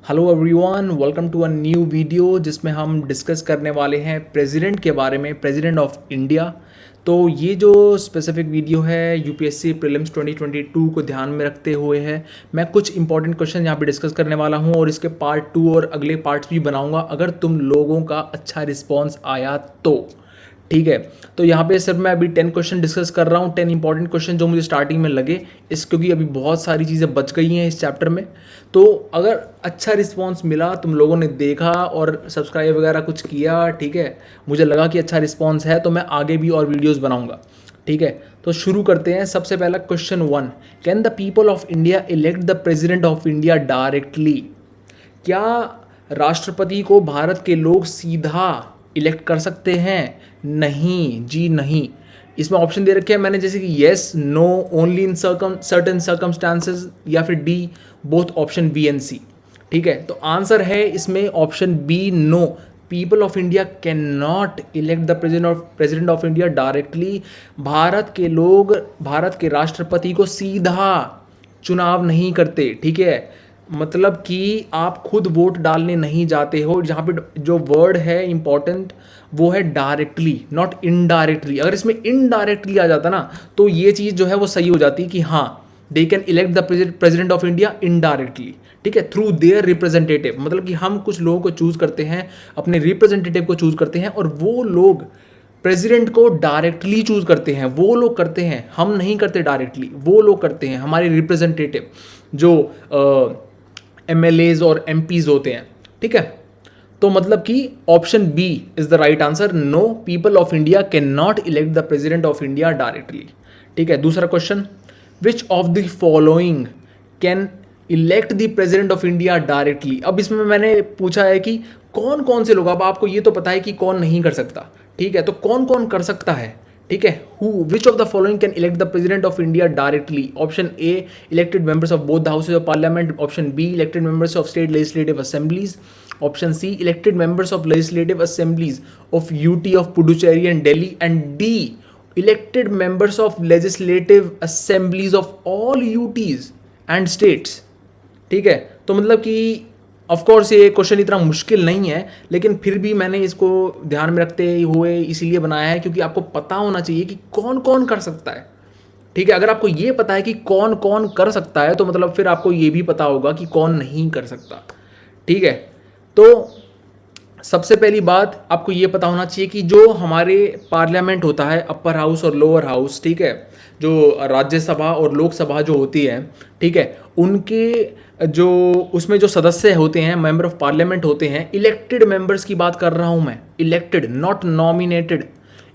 Hello everyone, welcome to a new video जिसमें हम discuss करने वाले हैं प्रेसिडेंट के बारे में, प्रेसिडेंट ऑफ इंडिया। तो ये जो स्पेसिफिक वीडियो है यूपीएससी प्रीलिम्स 2022 को ध्यान में रखते हुए है। मैं कुछ इंपॉर्टेंट क्वेश्चन यहाँ पे डिस्कस करने वाला हूँ और इसके पार्ट 2 और अगले पार्ट्स भी बनाऊँगा अगर तुम लोगों का अच्छा रिस्पॉन्स आया तो। ठीक है, तो यहाँ पे सिर्फ मैं अभी 10 क्वेश्चन डिस्कस कर रहा हूँ, 10 इंपॉर्टेंट क्वेश्चन जो मुझे स्टार्टिंग में लगे क्योंकि अभी बहुत सारी चीज़ें बच गई हैं इस चैप्टर में। तो अगर अच्छा रिस्पांस मिला, तुम लोगों ने देखा और सब्सक्राइब वगैरह कुछ किया, ठीक है, मुझे लगा कि अच्छा रिस्पांस है तो मैं आगे भी और वीडियोज़ बनाऊँगा। ठीक है, तो शुरू करते हैं। सबसे पहला question 1, can the people of India elect the president of India directly? क्या राष्ट्रपति को भारत के लोग सीधा इलेक्ट कर सकते हैं? नहीं जी नहीं। इसमें ऑप्शन दे रखे हैं मैंने, जैसे कि yes, no, only in certain circumstances, या फिर D both option B and C. ठीक है, तो आंसर है इसमें option B, no. People of India can not elect the president of India directly. Bharat के लोग भारत के राष्ट्रपति को सीधा चुनाव नहीं करते। ठीक है, मतलब कि आप खुद वोट डालने नहीं जाते हो। जहाँ पे जो वर्ड है इंपॉर्टेंट वो है डायरेक्टली, नॉट इनडायरेक्टली। अगर इसमें इनडायरेक्टली आ जाता ना तो ये चीज़ जो है वो सही हो जाती कि हाँ, they can elect the president of India indirectly. ठीक है, थ्रू देयर रिप्रेजेंटेटिव, मतलब कि हम कुछ लोगों को चूज करते हैं, अपने रिप्रेजेंटेटिव को चूज करते हैं और वो लोग प्रेसिडेंट को डायरेक्टली चूज करते हैं। वो लोग करते हैं, हम नहीं करते डायरेक्टली, वो लोग करते हैं, हमारे रिप्रेजेंटेटिव जो MLAs और MPs होते हैं। ठीक है, तो मतलब कि option B is the right answer. No, people of India can not elect the president of India directly. ठीक है, दूसरा question, which of the following can elect the president of India directly? अब इसमें मैंने पूछा है कि कौन कौन से लोग, अब आपको ये तो पता है कि कौन नहीं कर सकता। ठीक है, तो कौन कौन कर सकता है? ठीक है, who which of the following can elect the president of India directly? Option A, elected members of both the houses of parliament. Option B, elected members of state legislative assemblies. Option C, elected members of legislative assemblies of UT, of Puducherry and Delhi. And D, elected members of legislative assemblies of all UTs and states. ठीक है, तो मतलब कि of course ये question इतना मुश्किल नहीं है, लेकिन फिर भी मैंने इसको ध्यान में रखते हुए इसीलिए बनाया है क्योंकि आपको पता होना चाहिए कि कौन कौन कर सकता है। ठीक है, अगर आपको ये पता है कि कौन कौन कर सकता है तो मतलब फिर आपको ये भी पता होगा कि कौन नहीं कर सकता। ठीक है, तो सबसे पहली बात आपको ये पता होना चाहिए कि जो हमारे पार्लियामेंट होता है, अपर हाउस और लोअर हाउस, ठीक है, जो राज्यसभा और लोकसभा जो होती है, ठीक है, उनके जो उसमें जो सदस्य होते हैं, मेंबर ऑफ पार्लियामेंट होते हैं, इलेक्टेड मेंबर्स की बात कर रहा हूँ मैं, elected, not nominated.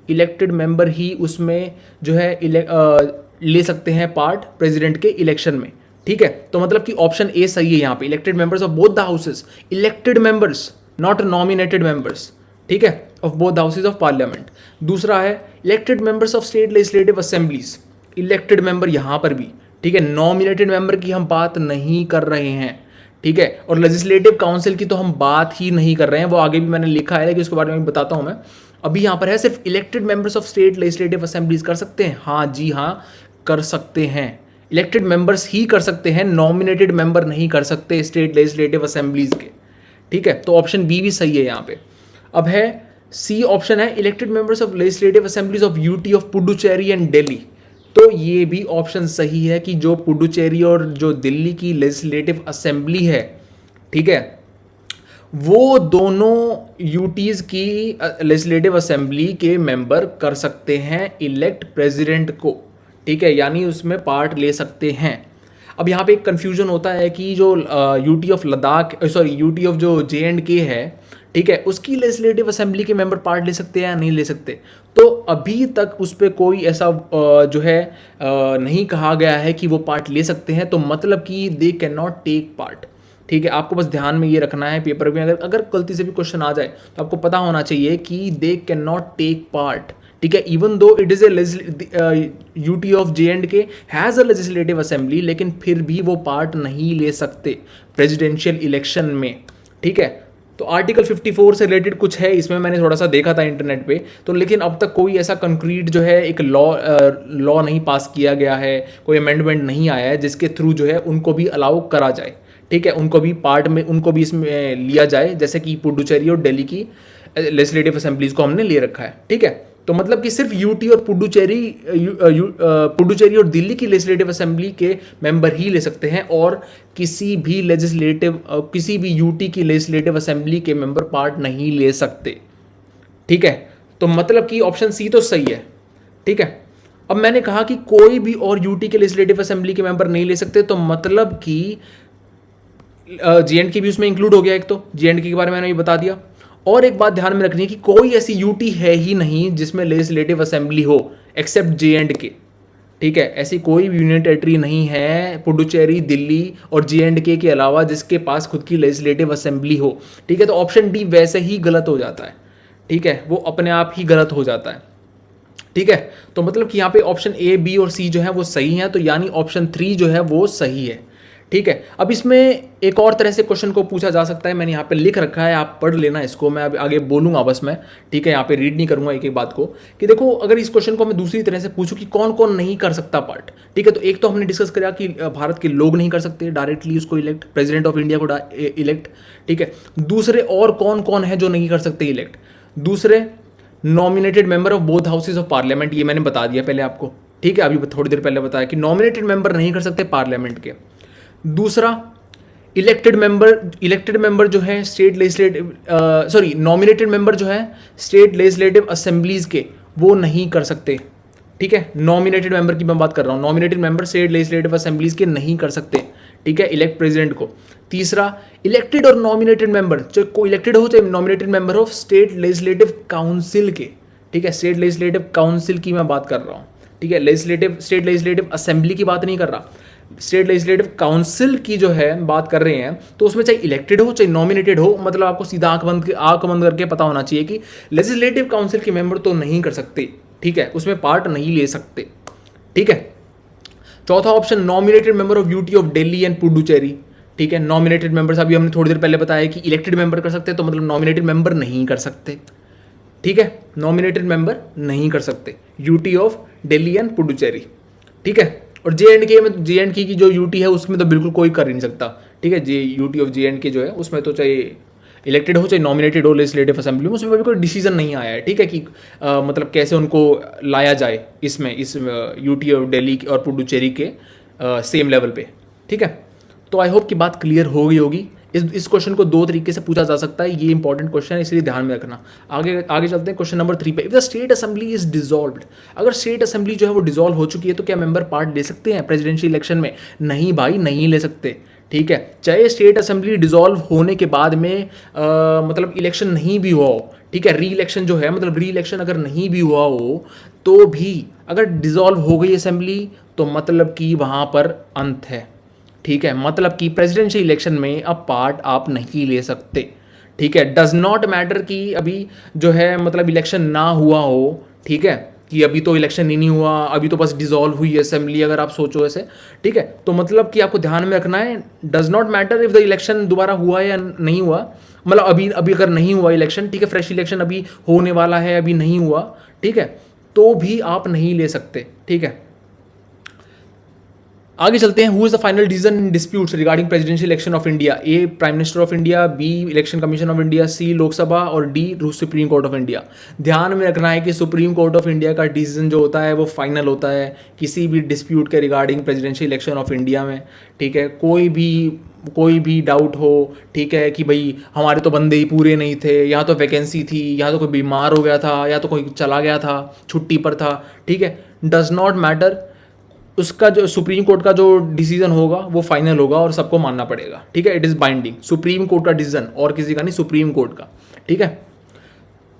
Elected member ही उसमें जो है ले सकते हैं पार्ट प्रेसिडेंट के इलेक्शन में। ठीक है, तो मतलब कि ऑप्शन ए सही है यहाँ पे, elected members of both the houses, elected members, not nominated members. ठीक है, of both houses of parliament. दूसरा है elected members of state legislative assemblies, elected member यहां पर भी। ठीक है, नॉमिनेटेड मेंबर की हम बात नहीं कर रहे हैं। ठीक है, और लेजिस्लेटिव काउंसिल की तो हम बात ही नहीं कर रहे हैं, वो आगे भी मैंने लिखा है लेकिन उसके बारे में बताता हूं मैं। अभी यहां पर है सिर्फ elected members of state legislative assemblies कर सकते हैं। हाँ जी हाँ, कर सकते हैं। इलेक्टेड मेंबर्स ही कर सकते हैं, नॉमिनेटेड मेंबर नहीं कर सकते स्टेट लेजिस्लेटिव असेंबलीज के। ठीक है, तो ऑप्शन बी भी सही है यहाँ पे। अब है सी ऑप्शन है, elected members of legislative assemblies of UT, of Puducherry and Delhi. तो ये भी ऑप्शन सही है कि जो पुडुचेरी और जो दिल्ली की लेजिस्लेटिव असेंबली है, ठीक है, वो दोनों यूटीज की लेजिस्लेटिव असेंबली के मेंबर कर सकते हैं इलेक्ट प्रेसिडेंट को। ठीक है, यानी उसमें पार्ट ले सकते हैं। अब यहाँ पे एक कन्फ्यूजन होता है कि जो UT of Ladakh, sorry UT of जो JNK है, ठीक है, उसकी लेजिस्लेटिव असेंबली के मेंबर पार्ट ले सकते हैं या नहीं ले सकते। तो अभी तक उस पर कोई ऐसा जो है नहीं कहा गया है कि वो पार्ट ले सकते हैं, तो मतलब कि they can not take part. ठीक है, आपको बस ध्यान में ये रखना है, पेपर में अगर गलती से भी क्वेश्चन आ जाए तो आपको पता होना चाहिए कि they can not take part. ठीक है, even though it is a UT of JNK has a legislative assembly, लेकिन फिर भी वो पार्ट नहीं ले सकते प्रेसिडेंशियल इलेक्शन में। ठीक है, तो आर्टिकल 54 से रिलेटेड कुछ है इसमें, मैंने थोड़ा सा देखा था इंटरनेट पे, तो लेकिन अब तक कोई ऐसा कंक्रीट जो है एक लॉ नहीं पास किया गया है, कोई अमेंडमेंट नहीं आया है जिसके थ्रू जो है उनको भी अलाउ करा जाए। ठीक है, उनको भी पार्ट में, उनको भी इसमें लिया जाए, जैसे कि पुडुचेरी और दिल्ली की लेजिस्लेटिव असेंबलीज को हमने ले रखा है। ठीक है, तो मतलब कि सिर्फ यूटी और पुडुचेरी और दिल्ली की लेजिस्लेटिव असेंबली के मेंबर ही ले सकते हैं, और किसी भी यूटी की लेजिस्लेटिव असेंबली के मेंबर पार्ट नहीं ले सकते। ठीक है, तो मतलब कि ऑप्शन सी तो सही है। ठीक है, अब मैंने कहा कि कोई भी और यूटी के लेजिस्लेटिव असेंबली के मेंबर नहीं ले सकते, तो मतलब कि JNK भी उसमें इंक्लूड हो गया। एक तो JNK के बारे में मैंने बता दिया, और एक बात ध्यान में रखनी है कि कोई ऐसी यूटी है ही नहीं जिसमें लेजिस्लेटिव असेंबली हो एक्सेप्ट JNK। ठीक है, ऐसी कोई भी यूनियन टेरिटरी नहीं है पुडुचेरी, दिल्ली और JNK के अलावा जिसके पास खुद की लेजिस्लेटिव असेंबली हो। ठीक है, तो ऑप्शन डी वैसे ही गलत हो जाता है। ठीक है, वो अपने आप ही गलत हो जाता है। ठीक है, तो मतलब कि यहाँ पे ऑप्शन ए, बी और सी जो है वो सही है, तो यानी ऑप्शन 3 जो है वो सही है। ठीक है, अब इसमें एक और तरह से क्वेश्चन को पूछा जा सकता है, मैंने यहाँ पे लिख रखा है, आप पढ़ लेना इसको, मैं अब आगे बोलूँगा बस मैं। ठीक है, यहाँ पे रीड नहीं करूँगा एक एक बात को, कि देखो अगर इस क्वेश्चन को मैं दूसरी तरह से पूछूँ कि कौन कौन नहीं कर सकता पार्ट। ठीक है, तो एक तो हमने डिस्कस करा कि भारत के लोग नहीं कर सकते डायरेक्टली उसको इलेक्ट, प्रेसिडेंट ऑफ इंडिया को इलेक्ट। ठीक है, दूसरे और कौन कौन है जो नहीं कर सकते इलेक्ट? दूसरे nominated member of both houses of parliament, ये मैंने बता दिया पहले आपको। ठीक है, अभी थोड़ी देर पहले बताया कि नॉमिनेटेड मेंबर नहीं कर सकते पार्लियामेंट के। दूसरा इलेक्टेड मेंबर जो है स्टेट लेजिस्लेटिव नॉमिनेटेड मेंबर जो है स्टेट लेजिस्लेटिव असेंबलीज के, वो नहीं कर सकते। ठीक है, नॉमिनेटेड मेंबर की मैं बात कर रहा हूँ, nominated member state legislative assemblies के नहीं कर सकते। ठीक है, इलेक्ट प्रेसिडेंट को। तीसरा इलेक्टेड और नॉमिनेटेड मेंबर, चाहे कोई इलेक्टेड हो चाहे nominated member of state legislative council के। ठीक है, स्टेट लेजिस्लेटिव काउंसिल की मैं बात कर रहा हूँ। ठीक है, स्टेट लेजिस्लेटिव असेंबली की बात नहीं कर रहा, स्टेट लेजिस्लेटिव काउंसिल की जो है बात कर रहे हैं। तो उसमें चाहे इलेक्टेड हो चाहे नॉमिनेटेड हो, मतलब आपको सीधा आंख बंद करके पता होना चाहिए कि लेजिस्लेटिव काउंसिल के मेंबर तो नहीं कर सकते। ठीक है, उसमें पार्ट नहीं ले सकते। ठीक है, चौथा option nominated member of UT of Delhi and Puducherry. ठीक है, नॉमिनेटेड मेंबर्स अभी हमने थोड़ी देर पहले बताया कि इलेक्टेड मेंबर कर सकते हैं, तो मतलब नॉमिनेटेड मेंबर नहीं कर सकते। ठीक है, नॉमिनेटेड मेंबर नहीं कर सकते UT of Delhi and Puducherry. ठीक है, और JNK की जो यूटी है उसमें तो बिल्कुल कोई कर ही नहीं सकता। ठीक है, यूटी ऑफ JNK जो है उसमें तो चाहे इलेक्टेड हो चाहे नॉमिनेटेड हो लेजिस्लेटिव असेंबली में, उसमें अभी कोई डिसीजन नहीं आया है। ठीक है, कि मतलब कैसे उनको लाया जाए इस यूटी ऑफ दिल्ली और पुडुचेरी के सेम लेवल पे। ठीक है, तो आई होप कि बात क्लियर हो गई होगी। इस क्वेश्चन को दो तरीके से पूछा जा सकता है, ये इंपॉर्टेंट क्वेश्चन है इसलिए ध्यान में रखना। आगे चलते हैं क्वेश्चन नंबर 3 पे। If the state assembly is dissolved, अगर स्टेट असेंबली जो है वो डिसॉल्व हो चुकी है तो क्या मेंबर पार्ट ले सकते हैं प्रेसिडेंशियल इलेक्शन में? नहीं भाई, नहीं ले सकते। ठीक है, चाहे स्टेट असेंबली डिसॉल्व होने के बाद में मतलब इलेक्शन नहीं भी हुआ हो। ठीक है, री इलेक्शन जो है, मतलब री इलेक्शन अगर नहीं भी हुआ हो तो भी अगर डिसॉल्व हो गई असेंबली तो मतलब कि वहाँ पर अंत है। ठीक है, मतलब कि प्रेसिडेंशियल इलेक्शन में अब पार्ट आप नहीं ले सकते। ठीक है, डज नॉट मैटर कि अभी जो है मतलब इलेक्शन ना हुआ हो। ठीक है, कि अभी तो इलेक्शन ही नहीं हुआ, अभी तो बस डिसॉल्व हुई असेंबली, अगर आप सोचो ऐसे। ठीक है, तो मतलब कि आपको ध्यान में रखना है, does not matter if the election दोबारा हुआ या नहीं हुआ, मतलब अभी अगर नहीं हुआ इलेक्शन, ठीक है, फ्रेश इलेक्शन अभी होने वाला है, अभी नहीं हुआ, ठीक है, तो भी आप नहीं ले सकते। ठीक है, आगे चलते हैं। Who is the final decision in disputes regarding presidential election of India? A prime minister of India, B election commission of India, C Lok Sabha और D supreme court of India. ध्यान में रखना है कि सुप्रीम कोर्ट ऑफ इंडिया का decision जो होता है वो फाइनल होता है किसी भी डिस्प्यूट के regarding presidential election of India में। ठीक है, कोई भी डाउट हो, ठीक है, कि भाई हमारे तो बंदे ही पूरे नहीं थे, यहाँ तो वैकेंसी थी, यहाँ तो कोई बीमार हो गया था, या तो कोई चला गया था, छुट्टी पर था, ठीक है, डज नॉट मैटर, उसका जो सुप्रीम कोर्ट का जो डिसीजन होगा वो फाइनल होगा और सबको मानना पड़ेगा। ठीक है, it is binding, supreme court का डिसीजन और किसी का नहीं, सुप्रीम कोर्ट का। ठीक है,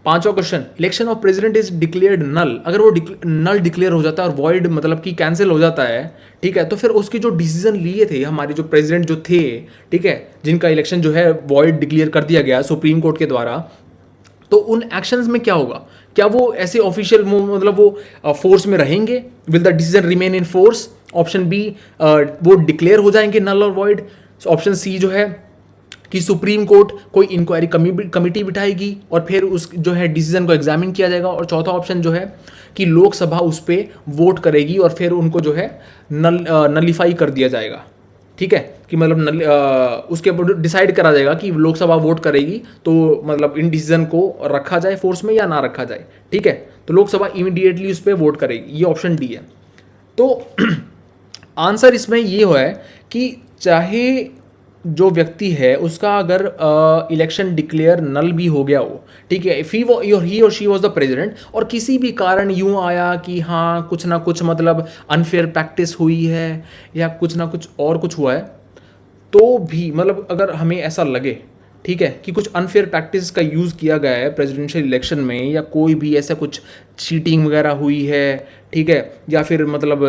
पांचवा question, election of president is declared null, अगर वो नल डिक्लेयर हो जाता है और वॉइड मतलब कि कैंसिल हो जाता है, ठीक है, तो फिर उसके जो डिसीजन लिए थे हमारे जो प्रेसिडेंट जो थे, ठीक है, जिनका इलेक्शन जो है वॉइड डिक्लेयर कर दिया गया सुप्रीम कोर्ट के द्वारा, तो उन एक्शंस में क्या होगा? क्या वो ऐसे ऑफिशियल मतलब वो फोर्स में रहेंगे? Will the decision remain in force? Option B, वो डिक्लेयर हो जाएंगे नल और वॉइड। ऑप्शन सी जो है कि सुप्रीम कोर्ट कोई इंक्वायरी कमिटी बिठाएगी और फिर उस जो है डिसीजन को एग्जामिन किया जाएगा। और चौथा ऑप्शन जो है कि लोकसभा उस पर वोट करेगी और फिर उनको जो है नलीफाई कर दिया जाएगा। ठीक है, कि मतलब उसके ऊपर डिसाइड करा जाएगा कि लोकसभा वोट करेगी तो मतलब इन डिसीजन को रखा जाए फोर्स में या ना रखा जाए। ठीक है, तो लोकसभा इमीडिएटली उस पर वोट करेगी, ये ऑप्शन डी है। तो आंसर इसमें ये हुआ है कि चाहे जो व्यक्ति है उसका अगर इलेक्शन डिक्लेयर नल भी हो गया हो, ठीक है, इफ ही और शी वाज द प्रेसिडेंट, और किसी भी कारण यूं आया कि हाँ कुछ ना कुछ मतलब अनफेयर प्रैक्टिस हुई है या कुछ ना कुछ और कुछ हुआ है, तो भी मतलब अगर हमें ऐसा लगे, ठीक है, कि कुछ अनफेयर प्रैक्टिस का यूज़ किया गया है प्रेसिडेंशियल इलेक्शन में, या कोई भी ऐसा कुछ चीटिंग वगैरह हुई है, ठीक है, या फिर मतलब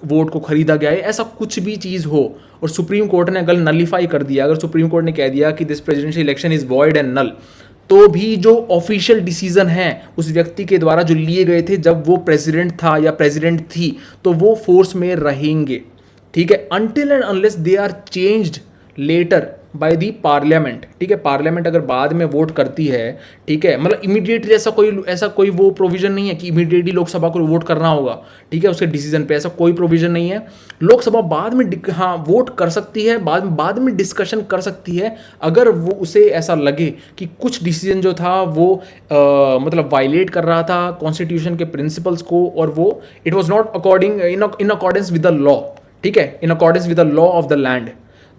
वोट को खरीदा गया है, ऐसा कुछ भी चीज़ हो और सुप्रीम कोर्ट ने अगर नलीफाई कर दिया, अगर सुप्रीम कोर्ट ने कह दिया कि this presidential election is void and null, तो भी जो ऑफिशियल डिसीजन है उस व्यक्ति के द्वारा जो लिए गए थे जब वो प्रेसिडेंट था या प्रेसिडेंट थी, तो वो फोर्स में रहेंगे। ठीक है, until and unless they are changed later by the parliament. ठीक है, पार्लियामेंट अगर बाद में वोट करती है, ठीक है, मतलब इमीडिएटली ऐसा कोई वो प्रोविजन नहीं है कि इमीडिएटली लोकसभा को वोट करना होगा, ठीक है, उसके डिसीजन पे ऐसा कोई प्रोविजन नहीं है। लोकसभा बाद में हाँ वोट कर सकती है, बाद में डिस्कशन कर सकती है अगर वो उसे ऐसा लगे कि कुछ डिसीजन जो था वो मतलब वायलेट कर रहा था कॉन्स्टिट्यूशन के प्रिंसिपल्स को, और वो it was not according in accordance with the law. ठीक है, in accordance with the law of the land,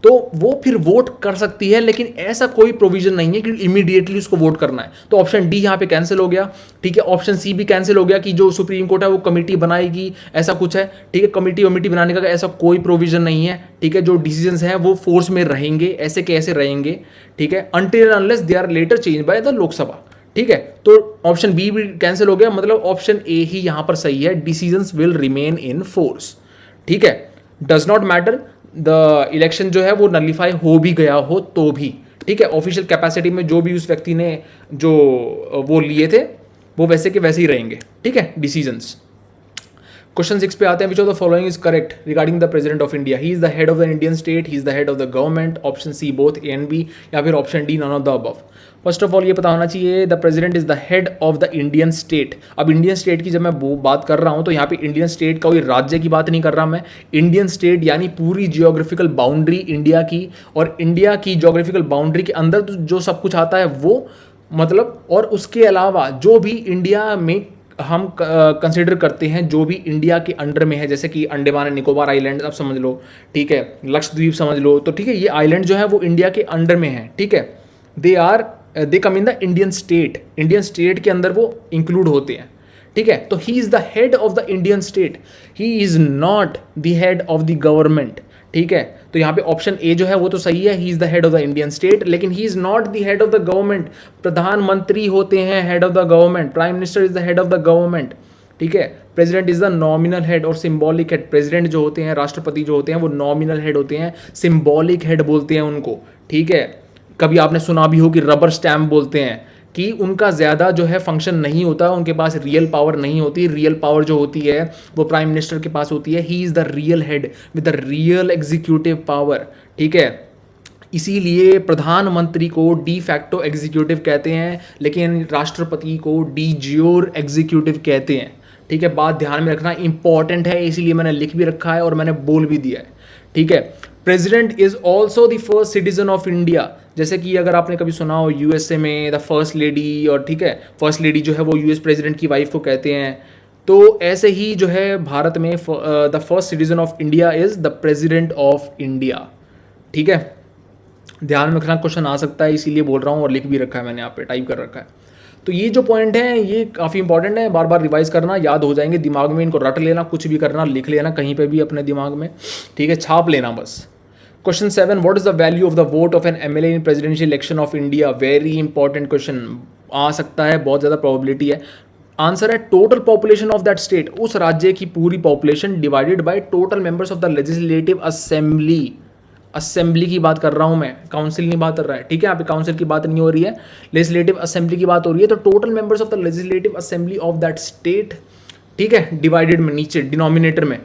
तो वो फिर वोट कर सकती है, लेकिन ऐसा कोई प्रोविजन नहीं है कि इमीडिएटली उसको वोट करना है। तो ऑप्शन डी यहाँ पे कैंसिल हो गया। ठीक है, ऑप्शन सी भी कैंसिल हो गया कि जो सुप्रीम कोर्ट है वो कमेटी बनाएगी, ऐसा कुछ है। ठीक है, कमेटी बनाने का ऐसा कोई प्रोविजन नहीं है। ठीक है, जो डिसीजंस हैं वो फोर्स में रहेंगे, ऐसे कैसे रहेंगे। ठीक है, until unless they are later change by the Lok Sabha. ठीक है, तो ऑप्शन बी भी कैंसिल हो गया, मतलब ऑप्शन ए ही यहां पर सही है, decisions will remain in force. ठीक है, does not matter the election जो है वो नलीफाई हो भी गया हो तो भी। ठीक है, ऑफिशियल कैपेसिटी में जो भी उस व्यक्ति ने जो वो लिए थे वो वैसे के वैसे ही रहेंगे। ठीक है, डिसीजंस। क्वेश्चन 6 पे आते हैं, which of the following is correct regarding the president of India? He is the head of the Indian state, he is the head of the government, option C both A and B, या फिर option D none of the above. First of all ये पता होना चाहिए, the president is the head of the Indian state. अब Indian state की जब मैं बात कर रहा हूं तो यहाँ पे इंडियन स्टेट का कोई राज्य की बात नहीं कर रहा मैं, इंडियन स्टेट यानी पूरी जियोग्राफिकल बाउंड्री इंडिया की, और इंडिया की जियोग्राफिकल बाउंड्री के अंदर जो सब कुछ आता है वो मतलब, और उसके अलावा जो भी इंडिया में हम कंसिडर करते हैं, जो भी इंडिया के अंडर में है, जैसे कि अंडमान एंड निकोबार आइलैंड आप समझ लो, ठीक है, लक्षद्वीप समझ लो, तो ठीक है, ये आइलैंड जो है वो इंडिया के अंडर में है। ठीक है, दे कम इन द इंडियन स्टेट के अंदर वो इंक्लूड होते हैं। ठीक है, तो ही is the head of the Indian state, he is not the head of the government. ठीक है, तो यहाँ पे ऑप्शन ए जो है वो तो सही है, he is the head of the Indian state, लेकिन he is not the head of the government. प्रधानमंत्री होते हैं head of the government, prime minister is the head of the government. ठीक है, president is the nominal head और symbolic head. President जो होते हैं, राष्ट्रपति जो होते हैं, वो नॉमिनल हेड होते हैं, सिंबॉलिक हेड बोलते हैं उनको। ठीक है, कभी आपने सुना भी हो कि रबर स्टैम्प बोलते हैं, कि उनका ज़्यादा जो है फंक्शन नहीं होता, उनके पास रियल पावर नहीं होती। रियल पावर जो होती है वो प्राइम मिनिस्टर के पास होती है, he is the real head with the real executive power. ठीक है, इसीलिए प्रधानमंत्री को डी फैक्टो एग्जीक्यूटिव कहते हैं, लेकिन राष्ट्रपति को डी ज्योर एग्जीक्यूटिव कहते हैं। ठीक है, बात ध्यान में रखना इंपॉर्टेंट है, इसीलिए मैंने लिख भी रखा है और मैंने बोल भी दिया है। ठीक है, president is also the first citizen of India. जैसे कि अगर आपने कभी सुना हो यूएसए में द फर्स्ट लेडी, और ठीक है, फर्स्ट लेडी जो है वो यूएस प्रेसिडेंट की वाइफ को कहते हैं, तो ऐसे ही जो है भारत में the first citizen of India is the president of India. ठीक है, ध्यान में रखना, क्वेश्चन आ सकता है, इसीलिए बोल रहा हूँ और लिख भी रखा है मैंने, यहाँ पे टाइप कर रखा है। तो ये जो पॉइंट है ये काफ़ी इंपॉर्टेंट है, बार बार रिवाइज करना, याद हो जाएंगे दिमाग में, इनको रट लेना, कुछ भी करना, लिख लेना कहीं पे भी अपने दिमाग में। ठीक है, छाप लेना बस। Question 7, what is the value of the vote of an MLA in presidential election of India? Very important question आ सकता है, बहुत ज़्यादा प्रोबेबिलिटी है। आंसर है total population of that state, उस राज्य की पूरी population divided by total members of the legislative assembly. Assembly की बात कर रहा हूं मैं, काउंसिल नहीं बात कर रहा है। ठीक है, यहाँ पे काउंसिल की बात नहीं हो रही है, लेजिस्लेटिव असेंबली की बात हो रही है। तो total members of the legislative assembly of that state, ठीक है, डिवाइडेड में नीचे डिनोमिनेटर में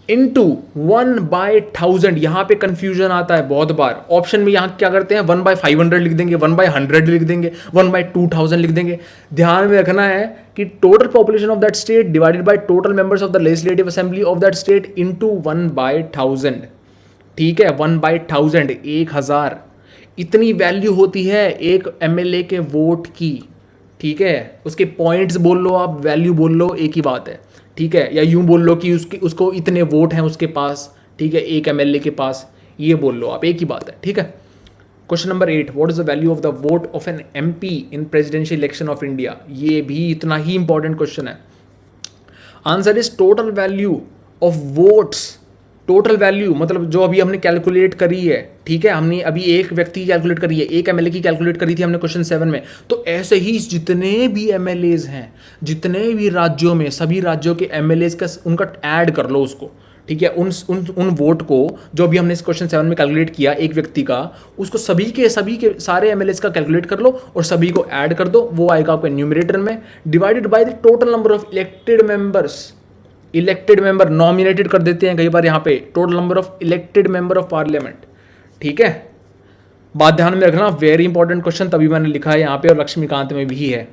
इनटू 1/1000। यहाँ पे कंफ्यूजन आता है बहुत बार, ऑप्शन में यहाँ क्या करते हैं 1/500 लिख देंगे, 1/100 लिख देंगे, 1/2000 लिख देंगे। ध्यान में रखना है कि total population of that state divided by total members of the legislative assembly of that state into 1/1000। ठीक है, 1/1000, 1000, इतनी वैल्यू होती है एक एमएलए के वोट की। ठीक है, उसके पॉइंट्स बोल लो आप, वैल्यू बोल लो, एक ही बात है। ठीक है, या यूं बोल लो कि उसको इतने वोट हैं उसके पास। ठीक है, एक एमएलए के पास, ये बोल लो आप, एक ही बात है। ठीक है, question number 8, what is the value of the vote of an MP in presidential election of India. ये भी इतना ही इंपॉर्टेंट क्वेश्चन है। Answer is total value of votes. Total value मतलब जो अभी हमने कैलकुलेट करी है। ठीक है, हमने अभी एक व्यक्ति की कैलकुलेट करी है, एक एमएलए की कैलकुलेट करी थी हमने क्वेश्चन 7 में। तो ऐसे ही जितने भी एमएलएज हैं, जितने भी राज्यों में, सभी राज्यों के एमएलएज का उनका ऐड कर लो उसको। ठीक है, उन वोट को जो भी हमने इस क्वेश्चन 7 में कैलकुलेट किया एक व्यक्ति का, उसको सभी के सारे एमएलएज का कैलकुलेट कर लो और सभी को ऐड कर दो। वो आएगा आपके न्यूमरेटर में, divided by the total number of elected members. Elected member nominated कर देते हैं कई बार यहाँ पे, total number of elected member of parliament. ठीक है, बात ध्यान में रखना, वेरी इंपॉर्टेंट क्वेश्चन, तभी मैंने लिखा है यहाँ पे और लक्ष्मीकांत में भी है।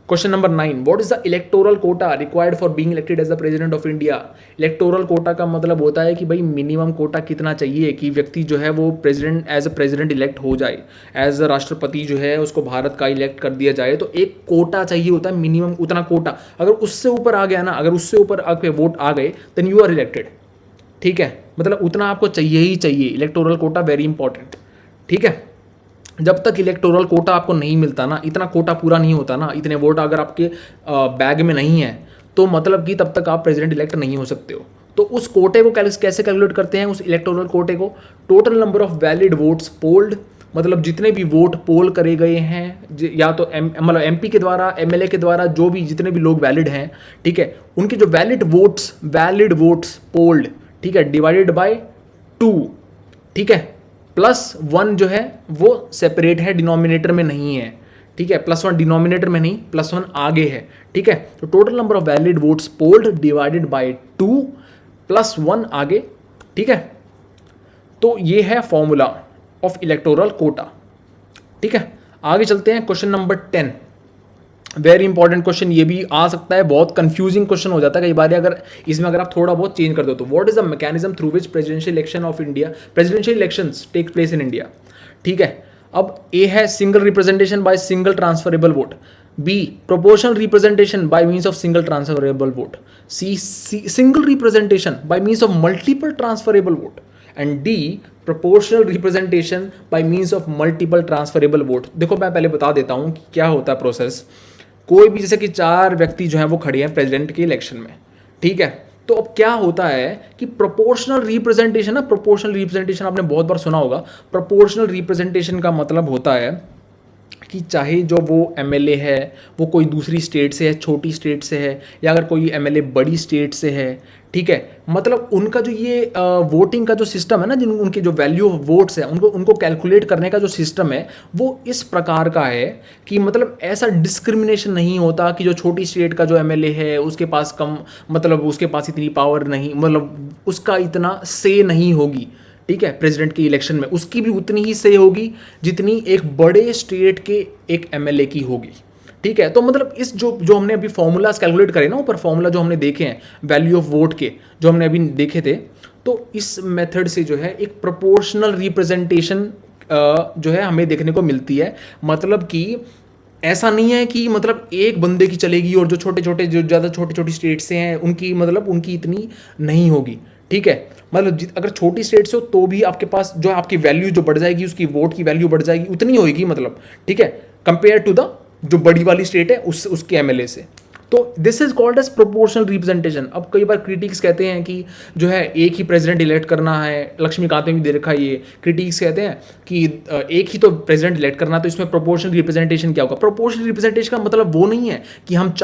Question number 9, what is the electoral quota required for being elected as the president of India. Electoral quota का मतलब होता है कि भाई मिनिमम कोटा कितना चाहिए कि व्यक्ति जो है वो president as a president elect हो जाए, एज अ राष्ट्रपति जो है उसको भारत का इलेक्ट कर दिया जाए। तो एक कोटा चाहिए होता है मिनिमम, उतना कोटा। अगर उससे ऊपर आ गया ना, अगर उससे ऊपर आपके वोट आ गए, देन यू आर इलेक्टेड। ठीक है, मतलब उतना आपको चाहिए ही चाहिए। Electoral quota very important. ठीक है, जब तक इलेक्टोरल कोटा आपको नहीं मिलता ना, इतना कोटा पूरा नहीं होता ना, इतने वोट अगर आपके बैग में नहीं है, तो मतलब कि तब तक आप प्रेसिडेंट इलेक्ट नहीं हो सकते हो। तो उस कोटे को कैसे कैलकुलेट करते हैं, उस इलेक्टोरल कोटे को? Total number of valid votes polled, मतलब जितने भी वोट पोल करे गए हैं, या तो मतलब एमपी के द्वारा, एमएलए के द्वारा, जो भी जितने भी लोग वैलिड हैं, ठीक है, उनके जो वैलिड वोट्स पोल्ड, ठीक है, डिवाइडेड बाय 2। ठीक है, +1 जो है वो सेपरेट है, डिनोमिनेटर में नहीं है। ठीक है, +1 डिनोमिनेटर में नहीं, +1 आगे है। ठीक है, तो total number of valid votes polled divided by 2 +1 आगे। ठीक है, तो ये है फॉर्मूला ऑफ इलेक्टोरल कोटा। ठीक है, आगे चलते हैं। Question number 10, very important question, ये भी आ सकता है, बहुत कंफ्यूजिंग क्वेश्चन हो जाता है कई बार अगर इसमें अगर आप थोड़ा बहुत चेंज कर दो तो। What is the mechanism through which presidential election of India, presidential elections take place in India. ठीक है, अब ए है single representation by single transferable vote, B proportional representation by means of single transferable vote, C single representation by means of multiple transferable vote, and D proportional representation by means of multiple transferable vote. देखो मैं पहले बता देता हूं कि क्या होता है प्रोसेस। कोई भी, जैसे कि 4 व्यक्ति जो है वो खड़े हैं प्रेसिडेंट के इलेक्शन में। ठीक है, तो अब क्या होता है कि प्रोपोर्शनल रिप्रेजेंटेशन ना, प्रोपोर्शनल रिप्रेजेंटेशन आपने बहुत बार सुना होगा। प्रोपोर्शनल रिप्रेजेंटेशन का मतलब होता है कि चाहे जो वो एमएलए है वो कोई दूसरी स्टेट से है, छोटी स्टेट से है, या अगर कोई एमएलए बड़ी स्टेट से है, ठीक है, मतलब उनका जो ये वोटिंग का जो सिस्टम है ना, जिन उनके जो वैल्यू ऑफ वोट्स है उनको कैलकुलेट करने का जो सिस्टम है वो इस प्रकार का है कि मतलब ऐसा डिस्क्रिमिनेशन नहीं होता कि जो छोटी स्टेट का जो एमएलए है उसके पास कम, मतलब उसके पास इतनी पावर नहीं, मतलब उसका इतना से नहीं होगी। ठीक है, प्रेसिडेंट के इलेक्शन में उसकी भी उतनी ही से होगी जितनी एक बड़े स्टेट के एक एमएलए की होगी। ठीक है, तो मतलब इस जो हमने अभी फॉर्मूलाज कैलकुलेट करे ना, ऊपर फॉर्मूला जो हमने देखे हैं वैल्यू ऑफ वोट के, जो हमने अभी देखे थे, तो इस मेथड से जो है एक प्रोपोर्शनल रिप्रेजेंटेशन जो है हमें देखने को मिलती है। मतलब कि ऐसा नहीं है कि मतलब एक बंदे की चलेगी और जो ज़्यादा छोटे छोटी स्टेट से हैं उनकी मतलब उनकी इतनी नहीं होगी। ठीक है, मतलब अगर छोटी स्टेट से हो तो भी आपके पास जो आपकी वैल्यू जो बढ़ जाएगी, उसकी वोट की वैल्यू बढ़ जाएगी, उतनी होगी मतलब। ठीक है, कंपेयर टू द जो बड़ी वाली स्टेट है उसके एमएलए से। तो this is called as proportional representation. अब कई बार क्रिटिक्स कहते हैं कि जो है एक ही प्रेसिडेंट इलेक्ट करना है, लक्ष्मीकांत में भी दे रखा है ये, क्रिटिक्स कहते हैं कि एक ही तो प्रेसिडेंट इलेक्ट करना, तो इसमें प्रोपोर्शनल रिप्रेजेंटेशन क्या होगा? प्रोपोर्शनल रिप्रेजेंटेशन का मतलब वो नहीं है कि हम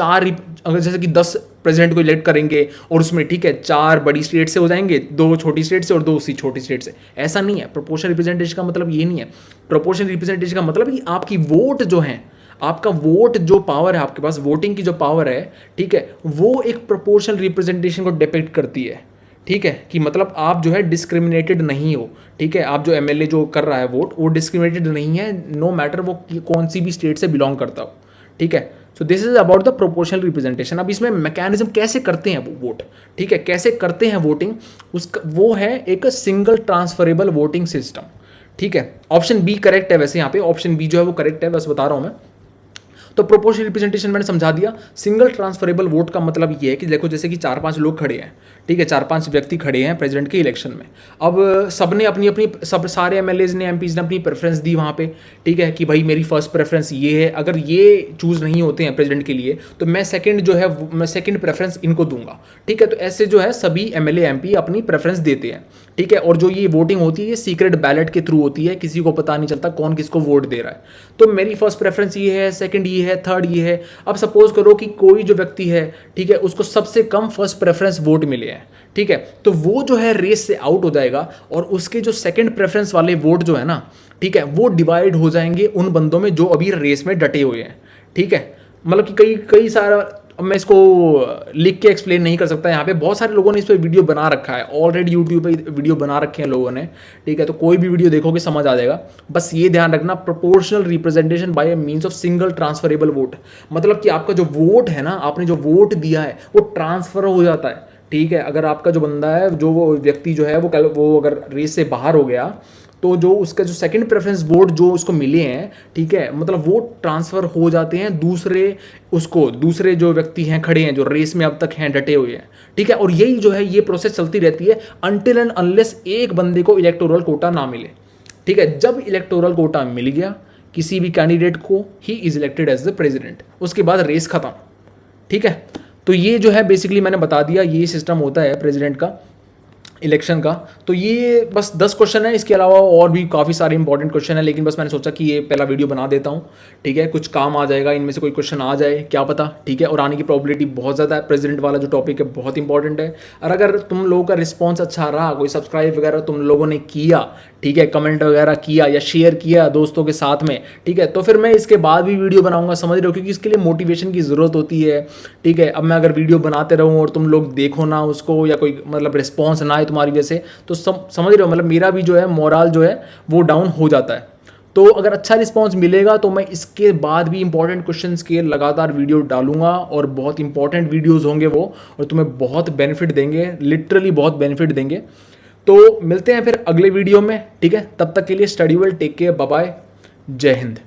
अगर जैसे कि 10 प्रेसिडेंट को इलेक्ट करेंगे और उसमें ठीक है 4 बड़ी स्टेट से हो जाएंगे, 2 छोटी स्टेट से और 2 उसी छोटी स्टेट से, ऐसा नहीं है। प्रोपोर्शनल रिप्रेजेंटेशन का मतलब ये नहीं है। प्रोपोर्शनल रिप्रेजेंटेशन का मतलब कि आपकी वोट जो है, आपका वोट जो पावर है आपके पास, वोटिंग की जो पावर है, ठीक है, वो एक प्रोपोर्शनल रिप्रेजेंटेशन को डिपिक्ट करती है। ठीक है, कि मतलब आप जो है डिस्क्रिमिनेटेड नहीं हो। ठीक है, आप जो एमएलए जो कर रहा है वोट, वो डिस्क्रिमिनेटेड नहीं है, नो मैटर वो कौन सी भी स्टेट से बिलोंग करता हो। ठीक है, so this is about the proportional representation. अब इसमें मैकेनिज्म कैसे करते हैं वो वोट, ठीक है, कैसे करते हैं वोटिंग, उसका वो है एक सिंगल ट्रांसफरेबल वोटिंग सिस्टम, ठीक है। ऑप्शन बी करेक्ट है, वैसे यहाँ पे ऑप्शन बी जो है वो करेक्ट है, बस बता रहा हूँ मैं। तो प्रोपोर्शनल रिप्रेजेंटेशन मैंने समझा दिया। सिंगल ट्रांसफरेबल वोट का मतलब ये है कि देखो जैसे कि 4-5 लोग खड़े हैं, ठीक है, 4-5 व्यक्ति खड़े हैं प्रेसिडेंट के इलेक्शन में। अब सबने अपनी अपनी सब सारे एमएलएज ने एमपीज ने अपनी प्रेफरेंस दी वहाँ पे, ठीक है, कि भाई मेरी फर्स्ट प्रेफरेंस ये है। अगर ये चूज़ नहीं होते हैं प्रेसिडेंट के लिए तो मैं सेकंड जो है मैं सेकंड प्रेफरेंस इनको दूंगा, ठीक है। तो ऐसे जो है सभी एमएलए एमपी अपनी प्रेफरेंस देते हैं, ठीक है। और जो ये वोटिंग होती है ये सीक्रेट बैलेट के थ्रू होती है, किसी को पता नहीं चलता कौन किसको वोट दे रहा है। तो मेरी फर्स्ट प्रेफरेंस ये है, सेकंड ये है, थर्ड ये है। अब सपोज करो कि कोई जो व्यक्ति है, ठीक है, उसको सबसे कम फर्स्ट प्रेफरेंस वोट मिले हैं, ठीक है, तो वो जो है रेस से आउट हो जाएगा और उसके जो सेकंड प्रेफरेंस वाले वोट जो है ना, ठीक है, वो डिवाइड हो जाएंगे उन बंदों में जो अभी रेस में डटे हुए हैं, ठीक है। मतलब कि कई कई सारा, अब मैं इसको लिख के एक्सप्लेन नहीं कर सकता, यहाँ पे बहुत सारे लोगों ने इस पर वीडियो बना रखा है ऑलरेडी, यूट्यूब पे वीडियो बना रखे हैं लोगों ने, ठीक है। तो कोई भी वीडियो देखोगे समझ आ जाएगा। बस ये ध्यान रखना, proportional representation by means of single transferable vote, मतलब कि आपका जो वोट है ना, आपने जो वोट दिया है वो ट्रांसफर हो जाता है, ठीक है। अगर आपका जो बंदा है, जो वो व्यक्ति जो है वो अगर रेस से बाहर हो गया तो जो उसका जो सेकंड प्रेफरेंस वोट जो उसको मिले हैं, ठीक है, मतलब वो ट्रांसफर हो जाते हैं दूसरे जो व्यक्ति हैं खड़े हैं जो रेस में अब तक हैं डटे हुए हैं, ठीक है। और यही जो है ये प्रोसेस चलती रहती है अनटिल एंड अनलेस एक बंदे को इलेक्टोरल कोटा ना मिले, ठीक है। जब इलेक्टोरल कोटा मिल गया किसी भी कैंडिडेट को, he is elected as the president, उसके बाद रेस खत्म, ठीक है। तो ये जो है बेसिकली मैंने बता दिया, ये सिस्टम होता है प्रेसिडेंट का इलेक्शन का। तो ये बस 10 क्वेश्चन है, इसके अलावा और भी काफ़ी सारे इंपॉर्टेंट क्वेश्चन है, लेकिन बस मैंने सोचा कि ये पहला वीडियो बना देता हूँ, ठीक है। कुछ काम आ जाएगा, इनमें से कोई क्वेश्चन आ जाए क्या पता, ठीक है। और आने की प्रोबेबिलिटी बहुत ज़्यादा है, प्रेसिडेंट वाला जो टॉपिक है बहुत इंपॉर्टेंट है। और अगर तुम लोगों का रिस्पॉन्स अच्छा रहा, कोई सब्सक्राइब वगैरह तुम लोगों ने किया, ठीक है, कमेंट वगैरह किया या शेयर किया दोस्तों के साथ में, ठीक है, तो फिर मैं इसके बाद भी वीडियो बनाऊंगा, समझ रहे हो, क्योंकि इसके लिए मोटिवेशन की ज़रूरत होती है, ठीक है। अब मैं अगर वीडियो बनाते रहूँ और तुम लोग देखो ना उसको, या कोई मतलब रिस्पॉन्स ना आए तुम्हारी वजह से, तो समझ रहे हो, मतलब मेरा भी जो है मोरल जो है वो डाउन हो जाता है। तो अगर अच्छा रिस्पांस मिलेगा तो मैं इसके बाद भी इंपॉर्टेंट क्वेश्चंस के लगातार वीडियो डालूंगा, और बहुत इंपॉर्टेंट वीडियोस होंगे वो, और तुम्हें बहुत बेनिफिट देंगे, लिटरली बहुत बेनिफिट देंगे। तो मिलते हैं फिर अगले वीडियो में, ठीक है। तब तक के लिए study well, take care, bye bye, जय हिंद।